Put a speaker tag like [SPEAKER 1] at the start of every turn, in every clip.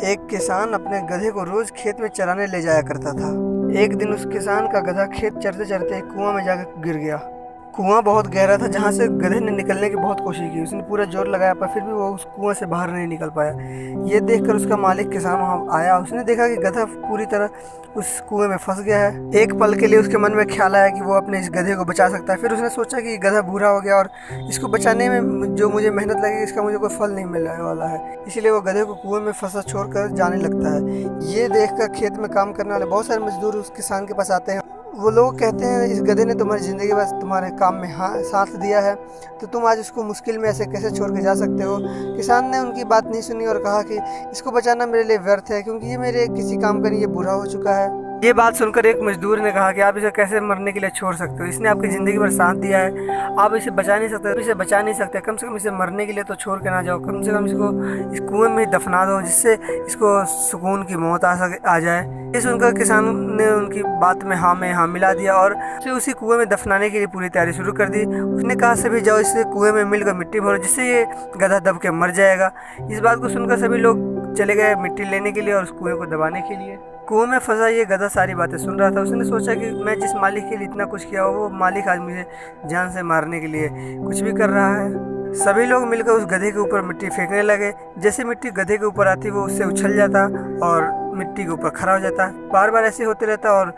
[SPEAKER 1] एक किसान अपने गधे को रोज खेत में चराने ले जाया करता था। एक दिन उस किसान का गधा खेत चरते चरते एक कुआं में जाकर गिर गया। कुआं बहुत गहरा था, जहाँ से गधे ने निकलने की बहुत कोशिश की। उसने पूरा जोर लगाया पर फिर भी वो उस कुआं से बाहर नहीं निकल पाया। ये देखकर उसका मालिक किसान वहाँ आया। उसने देखा कि गधा पूरी तरह उस कुएं में फंस गया है। एक पल के लिए उसके मन में ख्याल आया कि वो अपने इस गधे को बचा सकता है। फिर उसने सोचा कि गधा बूढ़ा हो गया और इसको बचाने में जो मुझे मेहनत लगेगी इसका मुझे कोई फल नहीं मिलने वाला है। इसलिए वो गधे को कुएं में फंसा छोड़कर जाने लगता है। ये देखकर खेत में काम करने वाले बहुत सारे मजदूर उस किसान के पास आते हैं। वो लोग कहते हैं, इस गधे ने तुम्हारी ज़िंदगी बस तुम्हारे काम में साथ दिया है, तो तुम आज उसको मुश्किल में ऐसे कैसे छोड़ के जा सकते हो। किसान ने उनकी बात नहीं सुनी और कहा कि इसको बचाना मेरे लिए व्यर्थ है, क्योंकि ये मेरे किसी काम का नहीं, ये बूढ़ा हो चुका है। ये बात सुनकर एक मजदूर ने कहा कि आप इसे कैसे मरने के लिए छोड़ सकते हो, इसने आपकी ज़िंदगी भर साथ दिया है, आप इसे बचा नहीं सकते, कम से कम इसे मरने के लिए तो छोड़ के ना जाओ, कम से कम इसको इस कुएं में ही दफना दो, जिससे इसको सुकून की मौत आ जाए। ये सुनकर किसान ने उनकी बात में हाँ मिला दिया और उसे उसी कुएं में दफनाने के लिए पूरी तैयारी शुरू कर दी। उसने कहा, सभी जाओ इस कुएं में मिलकर मिट्टी भरो, जिससे ये गधा दब के मर जाएगा। इस बात को सुनकर सभी लोग चले गए मिट्टी लेने के लिए और उस कुएं को दबाने के लिए। कुएं में फंसा ये गधा सारी बातें सुन रहा था। उसने सोचा कि मैं जिस मालिक के लिए इतना कुछ किया, वो मालिक आज मुझे जान से मारने के लिए कुछ भी कर रहा है। सभी लोग मिलकर उस गधे के ऊपर मिट्टी फेंकने लगे। जैसे मिट्टी गधे के ऊपर आती, वो उससे उछल जाता और मिट्टी के ऊपर खड़ा हो जाता। बार बार ऐसे होते रहता और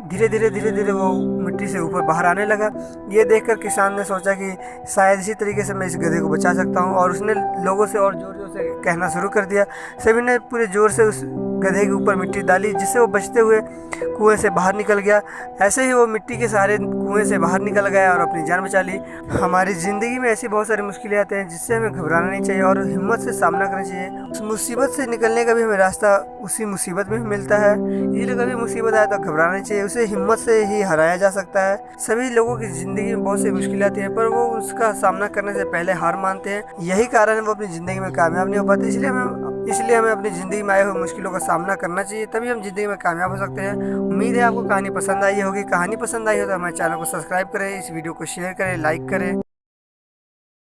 [SPEAKER 1] धीरे धीरे वो मिट्टी से ऊपर बाहर आने लगा। ये देखकर किसान ने सोचा कि शायद इसी तरीके से मैं इस गधे को बचा सकता हूँ, और उसने लोगों से और ज़ोर ज़ोर से कहना शुरू कर दिया। सभी ने पूरे ज़ोर से उस गधे के ऊपर मिट्टी डाली, जिससे वो बचते हुए कुएं से बाहर निकल गया। ऐसे ही वो मिट्टी के सहारे कुएं से बाहर निकल गया और अपनी जान बचा ली। हमारी ज़िंदगी में ऐसी बहुत सारी मुश्किलें आते हैं, जिससे हमें घबराना नहीं चाहिए और हिम्मत से सामना करना चाहिए। उस मुसीबत से निकलने का भी हमें रास्ता उसी मुसीबत में मिलता है। इसलिए कभी मुसीबत आए तो घबराना नहीं चाहिए, उसे हिम्मत से ही हराया जा सकता है। सभी लोगों की ज़िंदगी में बहुत सी मुश्किलें आती हैं, पर वो उसका सामना करने से पहले हार मानते हैं। यही कारण है वो अपनी ज़िंदगी में कामयाब नहीं हो पाते। इसलिए हमें अपनी ज़िंदगी में आए हुए मुश्किलों का सामना करना चाहिए, तभी हम ज़िंदगी में कामयाब हो सकते हैं। उम्मीद है आपको कहानी पसंद आई होगी। कहानी पसंद आई हो तो हमारे चैनल को सब्सक्राइब करें, इस वीडियो को शेयर करें, लाइक करें।